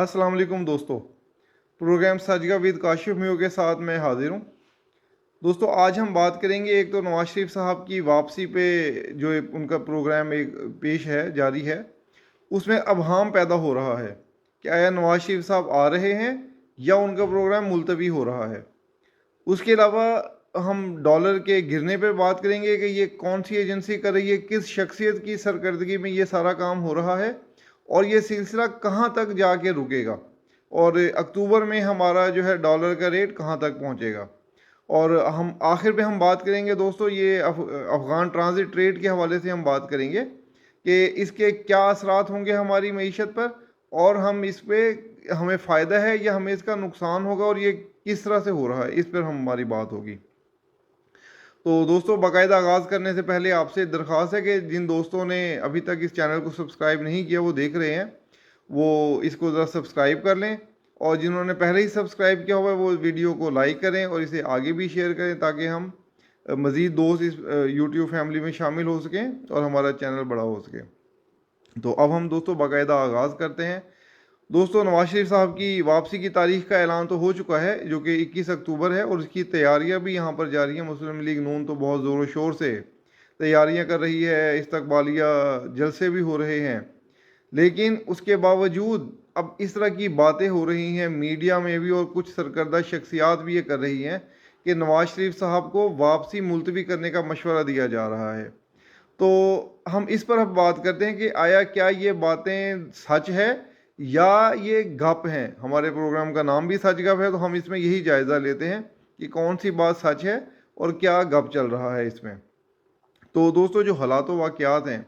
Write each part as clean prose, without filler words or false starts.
अस्सलाम वालेकुम दोस्तों। प्रोग्राम साजिगा विद काशिफ मियो के साथ मैं हाजिर हूँ। दोस्तों आज हम बात करेंगे, एक तो नवाज शरीफ साहब की वापसी पे जो उनका प्रोग्राम एक पेश है, जारी है, उसमें अबहम पैदा हो रहा है कि आया नवाज शरीफ साहब आ रहे हैं या उनका प्रोग्राम मुलतवी हो रहा है। उसके अलावा हम डॉलर के गिरने पर बात करेंगे कि ये कौन सी एजेंसी कर रही है, किस शख्सियत की सरकर्दगी में ये सारा काम हो रहा है और ये सिलसिला कहाँ तक जाके रुकेगा, और अक्टूबर में हमारा जो है डॉलर का रेट कहाँ तक पहुँचेगा। और हम आखिर में हम बात करेंगे दोस्तों, ये अफ़गान ट्रांजिट ट्रेड के हवाले से हम बात करेंगे कि इसके क्या असरात होंगे हमारी मईशत पर, और हम इस पे हमें फ़ायदा है या हमें इसका नुकसान होगा, और ये किस तरह से हो रहा है, इस पर हमारी बात होगी। तो दोस्तों बाकायदा आगाज़ करने से पहले आपसे दरख्वास्त है कि जिन दोस्तों ने अभी तक इस चैनल को सब्सक्राइब नहीं किया, वो देख रहे हैं, वो इसको ज़रा सब्सक्राइब कर लें, और जिन्होंने पहले ही सब्सक्राइब किया हुआ है वो वीडियो को लाइक करें और इसे आगे भी शेयर करें ताकि हम मज़ीद दोस्त इस यूट्यूब फैमिली में शामिल हो सकें और हमारा चैनल बड़ा हो सके। तो अब हम दोस्तों बाकायदा आगाज़ करते हैं। दोस्तों नवाज शरीफ साहब की वापसी की तारीख का ऐलान तो हो चुका है, जो कि 21 अक्टूबर है, और उसकी तैयारियां भी यहाँ पर जारी हैं। मुस्लिम लीग नून तो बहुत ज़ोर शोर से तैयारियां कर रही है, इस्तकबालिया जलसे भी हो रहे हैं, लेकिन उसके बावजूद अब इस तरह की बातें हो रही हैं मीडिया में भी, और कुछ सरकर्दा शख्सियात भी ये कर रही हैं कि नवाज शरीफ साहब को वापसी मुलतवी करने का मशवरा दिया जा रहा है। तो हम इस पर अब बात करते हैं कि आया क्या ये बातें सच है या ये गप हैं। हमारे प्रोग्राम का नाम भी सच गप है, तो हम इसमें यही जायज़ा लेते हैं कि कौन सी बात सच है और क्या गप चल रहा है इसमें। तो दोस्तों जो हालात व वाक़यात हैं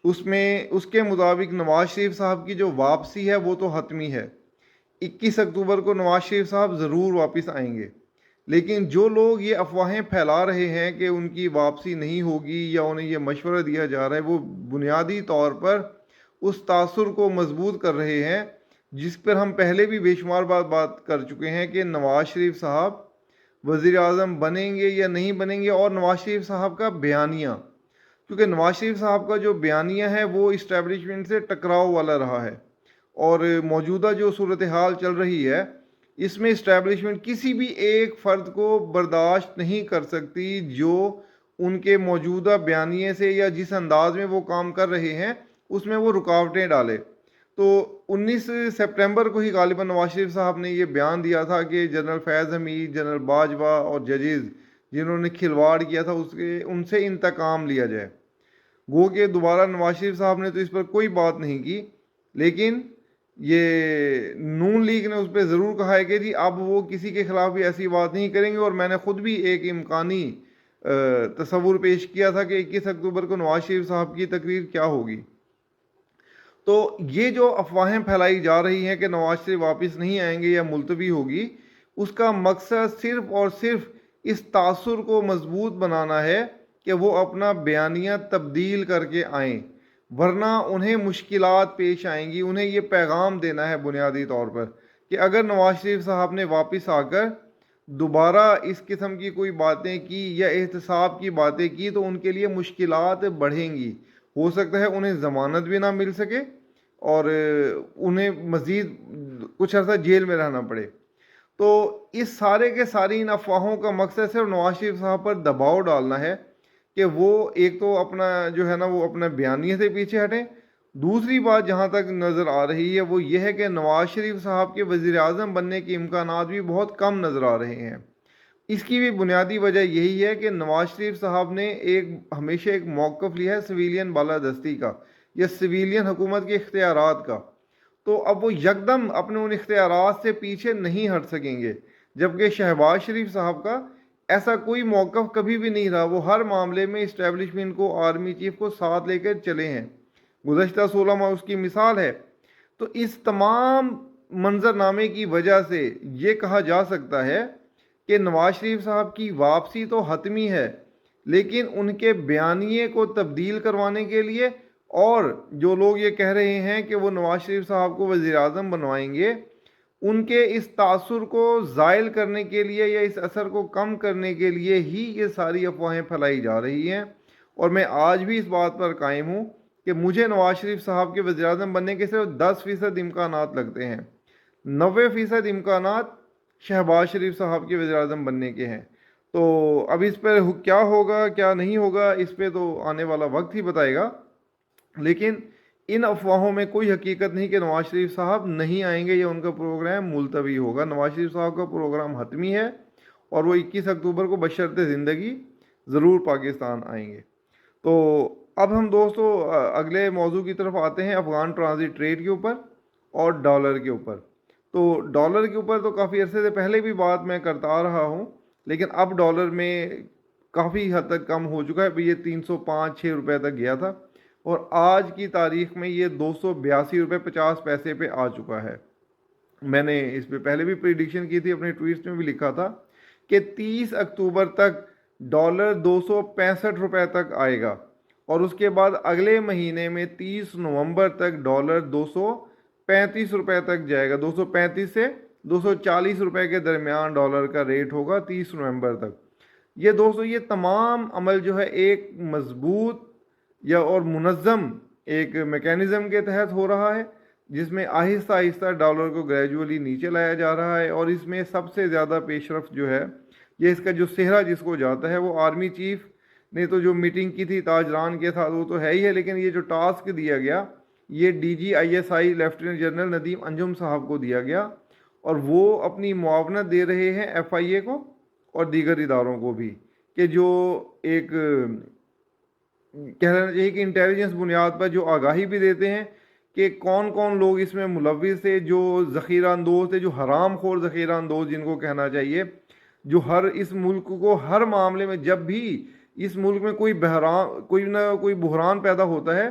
उसमें उसके मुताबिक नवाज शरीफ साहब की जो वापसी है वो तो हतमी है। 21 अक्टूबर को नवाज शरीफ साहब ज़रूर वापस आएंगे, लेकिन जो लोग ये अफवाहें फैला रहे हैं कि उनकी वापसी नहीं होगी या उन्हें ये मशवरा दिया जा रहा है, वो बुनियादी तौर पर उस तासुर को मजबूत कर रहे हैं जिस पर हम पहले भी बेशुमार बात कर चुके हैं कि नवाज शरीफ साहब वज़ीर आज़म बनेंगे या नहीं बनेंगे, और नवाज शरीफ साहब का बयानिया, क्योंकि नवाज शरीफ साहब का जो बयानिया है वो इस्टेब्लिशमेंट से टकराव वाला रहा है, और मौजूदा जो सूरत हाल चल रही है इसमें इस्टेब्लिशमेंट किसी भी एक फ़र्द को बर्दाश्त नहीं कर सकती जो उनके मौजूदा बयानिए से या जिस अंदाज में वो काम कर रहे हैं उसमें वो रुकावटें डाले। तो 19 सितंबर को ही गालिबा नवाज शरीफ साहब ने ये बयान दिया था कि जनरल फैज़ हमीद, जनरल बाजवा और जजेज़ जिन्होंने खिलवाड़ किया था उसके उनसे इंतकाम लिया जाए। गो कि दोबारा नवाज शरीफ साहब ने तो इस पर कोई बात नहीं की, लेकिन ये नून लीग ने उस पर ज़रूर कहा है कि जी अब वो किसी के ख़िलाफ़ भी ऐसी बात नहीं करेंगे। और मैंने ख़ुद भी एक इम्कानी तस्वुर पेश किया था कि 21 अक्टूबर को नवाज शरीफ साहब की तकरीर क्या होगी। तो ये जो अफवाहें फैलाई जा रही हैं कि नवाज शरीफ वापस नहीं आएंगे या मुलतवी होगी, उसका मकसद सिर्फ़ और सिर्फ इस तासुर को मजबूत बनाना है कि वो अपना बयानिया तब्दील करके आएँ, वरना उन्हें मुश्किलात पेश आएंगी। उन्हें ये पैगाम देना है बुनियादी तौर पर कि अगर नवाज शरीफ साहब ने वापस आकर दोबारा इस किस्म की कोई बातें की या एहतसाब की बातें की तो उनके लिए मुश्किलात बढ़ेंगी। हो सकता है उन्हें ज़मानत भी ना मिल सके और उन्हें मज़ीद कुछ अर्सा जेल में रहना पड़े। तो इस सारे के सारी इन अफवाहों का मकसद सिर्फ नवाज शरीफ साहब पर दबाव डालना है कि वो एक तो अपना जो है ना वो अपना बयानिए से पीछे हटें। दूसरी बात जहाँ तक नज़र आ रही है वो ये है कि नवाज शरीफ साहब के वज़ीर आज़म बनने के इम्कानात भी बहुत कम नज़र आ रहे हैं। इसकी भी बुनियादी वजह यही है कि नवाज शरीफ साहब ने हमेशा एक मौक़िफ़ लिया है सिविलियन बालादस्ती का या सिविलियन हुकूमत के इख्तियारात का। तो अब वो यकदम अपने उन इख्तियारात से पीछे नहीं हट सकेंगे, जबकि शहबाज शरीफ साहब का ऐसा कोई मौक़िफ़ कभी भी नहीं रहा। वो हर मामले में इस्टेब्लिशमेंट को, आर्मी चीफ को साथ लेकर चले हैं। गुज़श्ता 16 माह उसकी मिसाल है। तो इस तमाम मंजरनामे की वजह से ये कहा जा सकता है कि नवाज शरीफ साहब की वापसी तो हतमी है, लेकिन उनके बयानिए को तब्दील करवाने के लिए, और जो लोग ये कह रहे हैं कि वो नवाज शरीफ साहब को वज़ीर आज़म बनवाएंगे, उनके इस तासुर को ज़ायल करने के लिए या इस असर को कम करने के लिए ही ये सारी अफवाहें फैलाई जा रही हैं। और मैं आज भी इस बात पर कायम हूँ कि मुझे नवाज शरीफ साहब के वज़ीर-ए-आज़म बनने के सिर्फ 10% इम्कानात लगते हैं, 90% इम्कानात शहबाज शरीफ साहब के वज़ीर-ए-आज़म बनने के हैं। तो अब इस पर क्या होगा क्या नहीं होगा, इस पे तो आने वाला वक्त ही बताएगा। लेकिन इन अफवाहों में कोई हकीकत नहीं कि नवाज शरीफ साहब नहीं आएंगे या उनका प्रोग्राम मुलतवी होगा। नवाज शरीफ साहब का प्रोग्राम हतमी है और वो 21 अक्टूबर को बशर्ते ज़िंदगी ज़रूर पाकिस्तान आएंगे। तो अब हम दोस्तों अगले मौजू की तरफ आते हैं, अफ़गान ट्रांजिट ट्रेड के ऊपर और डॉलर के ऊपर। तो डॉलर के ऊपर तो काफ़ी अरसे से पहले भी बात मैं करता आ रहा हूँ, लेकिन अब डॉलर में काफ़ी हद तक कम हो चुका है। ये 305-6 रुपये तक गया था और आज की तारीख में ये 282 रुपये 50 पैसे पे आ चुका है। मैंने इस पे पहले भी प्रिडिक्शन की थी, अपने ट्वीट्स में भी लिखा था कि 30 अक्टूबर तक डॉलर 265 रुपये तक आएगा और उसके बाद अगले महीने में 30 नवंबर तक डॉलर 235 रुपये तक जाएगा। 235 से 240 रुपये के दरमियान डॉलर का रेट होगा 30 नवंबर तक। ये दोस्तों ये तमाम अमल जो है एक मजबूत या और मुनज़्ज़म एक मेकैनिज़म के तहत हो रहा है, जिसमें आहिस्ता आहिस्ता डॉलर को ग्रेजुअली नीचे लाया जा रहा है। और इसमें सबसे ज़्यादा पेशरफ जो है, ये इसका जो सेहरा जिसको जाता है, वो आर्मी चीफ ने तो जो मीटिंग की थी ताजरान के साथ वो तो है ही है, लेकिन ये जो टास्क दिया गया ये DGISI lieutenant general Nadeem Anjum साहब को दिया गया और वो अपनी मुआवनत दे रहे हैं FIA को और दीगर इदारों को भी, कि जो एक कहना चाहिए कि इंटेलिजेंस बुनियाद पर जो आगाही भी देते हैं कि कौन कौन लोग इसमें मुलव्विस थे, जो ज़ख़ीरा अंदोज़ थे, जो हराम खोर ज़ख़ीरा अंदोज़ जिनको कहना चाहिए, जो हर इस मुल्क को हर मामले में जब भी इस मुल्क में कोई बुहरान पैदा होता है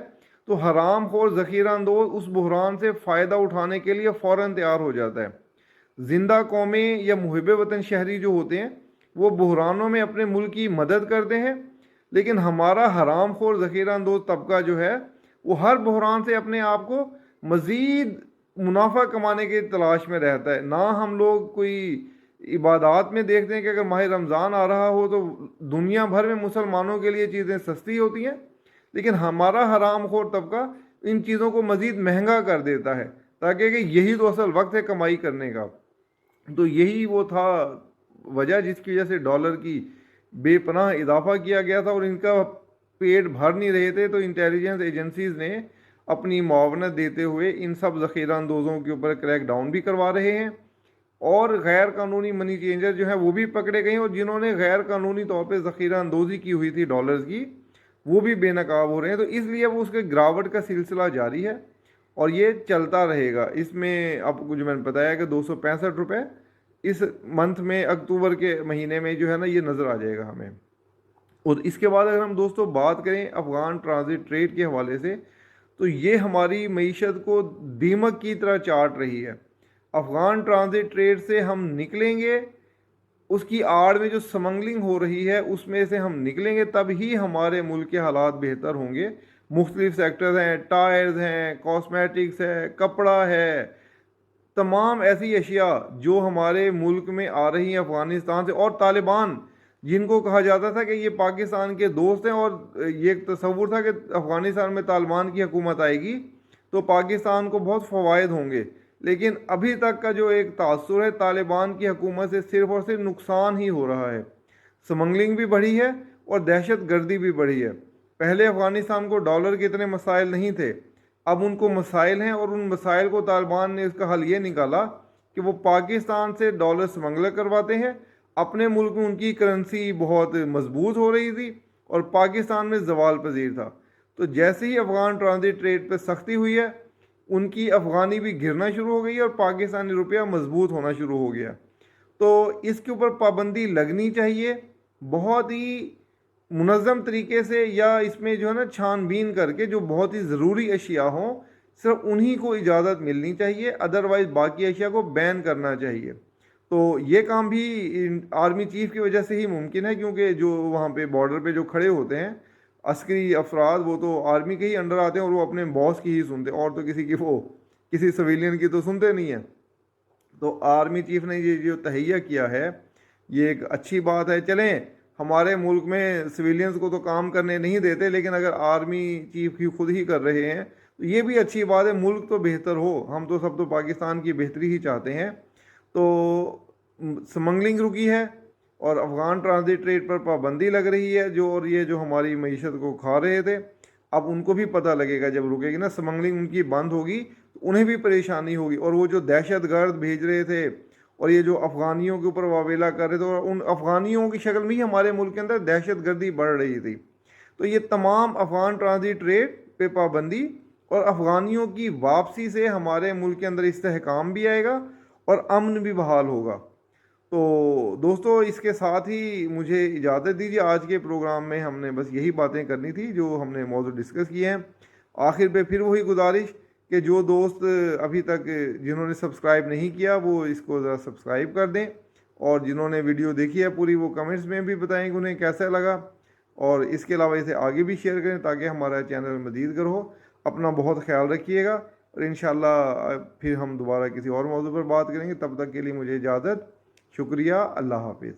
तो हराम खोर ज़ख़ीरा अंदोज़ उस बुहरान से फ़ायदा उठाने के लिए फ़ौरन तैयार हो जाता है। ज़िंदा कौमें या मुहिब वतन शहरी जो होते हैं वो बुहरानों में अपने मुल्क की मदद करते हैं, लेकिन हमारा हराम खोर ज़ख़ीरा अंदोज़ तबका जो है वो हर बुहरान से अपने आप को मज़ीद मुनाफा कमाने की तलाश में रहता है। ना हम लोग कोई इबादात में देखते हैं कि अगर माह रमज़ान आ रहा हो तो दुनिया भर में मुसलमानों के लिए चीज़ें सस्ती होती हैं, लेकिन हमारा हराम खोर तबका इन चीज़ों को मज़ीद महंगा कर देता है, ताकि कि यही तो असल वक्त है कमाई करने का। तो यही वो था वजह जिसकी वजह से डॉलर की बेपनाह इजाफा किया गया था और इनका पेट भर नहीं रहे थे। तो इंटेलिजेंस एजेंसीज़ ने अपनी मुआवनत देते हुए इन सब ज़ख़ीरा अंदोज़ों के ऊपर क्रैक डाउन भी करवा रहे हैं और गैर कानूनी मनी चेंजर जो है वो भी पकड़े गए हैं और जिन्होंने गैर कानूनी तौर पे ज़ख़ीरा अंदोज़ी की हुई थी डॉलर्स की, वो भी बेनकाब हो रहे हैं। तो इसलिए वो उसके गिरावट का सिलसिला जारी है और ये चलता रहेगा। इसमें आपको जो मैंने बताया कि 265 रुपये इस मंथ में अक्टूबर के महीने में जो है ना ये नज़र आ जाएगा हमें। और इसके बाद अगर हम दोस्तों बात करें अफ़गान ट्रांजिट ट्रेड के हवाले से, तो ये हमारी मईशत को दीमक की तरह चाट रही है। अफ़गान ट्रांजिट ट्रेड से हम निकलेंगे, उसकी आड़ में जो स्मगलिंग हो रही है उसमें से हम निकलेंगे, तब ही हमारे मुल्क के हालात बेहतर होंगे। मुख्तलिफ सेक्टर्स हैं, टायर्स हैं, कॉस्मेटिक्स है, कपड़ा है, तमाम ऐसी अशिया जो हमारे मुल्क में आ रही हैं अफ़गानिस्तान से। और तालिबान जिनको कहा जाता था कि ये पाकिस्तान के दोस्त हैं और ये एक तस्वुर था कि अफ़गानिस्तान में तालिबान की हुकूमत आएगी तो पाकिस्तान को बहुत फ़वाइद होंगे, लेकिन अभी तक का जो एक तासुर है तालिबान की हुकूमत से सिर्फ़ और सिर्फ नुकसान ही हो रहा है। स्मगलिंग भी बढ़ी है और दहशत गर्दी भी बढ़ी है। पहले अफ़गानिस्तान को डॉलर के इतने मसाइल नहीं थे, अब उनको मसाइल हैं और उन मसाइल को तालिबान ने उसका हल ये निकाला कि वो पाकिस्तान से डॉलर स्मगल करवाते हैं। अपने मुल्क में उनकी करेंसी बहुत मजबूत हो रही थी और पाकिस्तान में जवाल पजीर था। तो जैसे ही अफ़गान ट्रांजिट ट्रेड पर सख्ती हुई है उनकी अफ़गानी भी गिरना शुरू हो गई है और पाकिस्तानी रुपया मजबूत होना शुरू हो गया। तो इसके ऊपर पाबंदी लगनी चाहिए बहुत ही मुनज़्ज़म तरीके से, या इसमें जो है ना छानबीन करके जो बहुत ही ज़रूरी अशिया हों सिर्फ उन्हीं को इजाज़त मिलनी चाहिए, अदरवाइज़ बाकी अशिया को बैन करना चाहिए। तो ये काम भी आर्मी चीफ की वजह से ही मुमकिन है, क्योंकि जो वहाँ पे बॉर्डर पे जो खड़े होते हैं अस्करी अफराद वो तो आर्मी के ही अंडर आते हैं और वो अपने बॉस की ही सुनते हैं और तो किसी की वो किसी सिविलियन की तो सुनते नहीं हैं। तो आर्मी चीफ ने ये जो तहैया किया है ये एक अच्छी बात है। चलें हमारे मुल्क में सिविलियंस को तो काम करने नहीं देते, लेकिन अगर आर्मी चीफ ही खुद ही कर रहे हैं तो ये भी अच्छी बात है। मुल्क तो बेहतर हो, हम तो सब तो पाकिस्तान की बेहतरी ही चाहते हैं। तो स्मगलिंग रुकी है और अफ़गान ट्रांजिट ट्रेड पर पाबंदी लग रही है, जो और ये जो हमारी मीशत को खा रहे थे, अब उनको भी पता लगेगा जब रुकेगी ना, स्मगलिंग उनकी बंद होगी तो उन्हें भी परेशानी होगी। और वो जो दहशत गर्द भेज रहे थे और ये जो अफ़गानियों के ऊपर वावेला कर रहे थे, और उन अफ़गानियों की शक्ल में ही हमारे मुल्क के अंदर दहशत गर्दी बढ़ रही थी। तो ये तमाम अफ़गान ट्रांजिट रेट पे पाबंदी और अफ़गानियों की वापसी से हमारे मुल्क के अंदर इस्तेहकाम भी आएगा और अमन भी बहाल होगा। तो दोस्तों, इसके साथ ही मुझे इजाज़त दीजिए। आज के प्रोग्राम में हमने बस यही बातें करनी थी जो हमने मौजूद डिस्कस किए हैं। आखिर पे फिर वही गुजारिश कि जो दोस्त अभी तक जिन्होंने सब्सक्राइब नहीं किया वो इसको ज़रा सब्सक्राइब कर दें, और जिन्होंने वीडियो देखी है पूरी वो कमेंट्स में भी बताएं कि उन्हें कैसा लगा, और इसके अलावा इसे आगे भी शेयर करें ताकि हमारा चैनल मज़ीद ग्रो हो। अपना बहुत ख्याल रखिएगा और इंशाल्लाह फिर हम दोबारा किसी और मौजू पर बात करेंगे। तब तक के लिए मुझे इजाज़त। शुक्रिया। अल्लाह हाफिज़।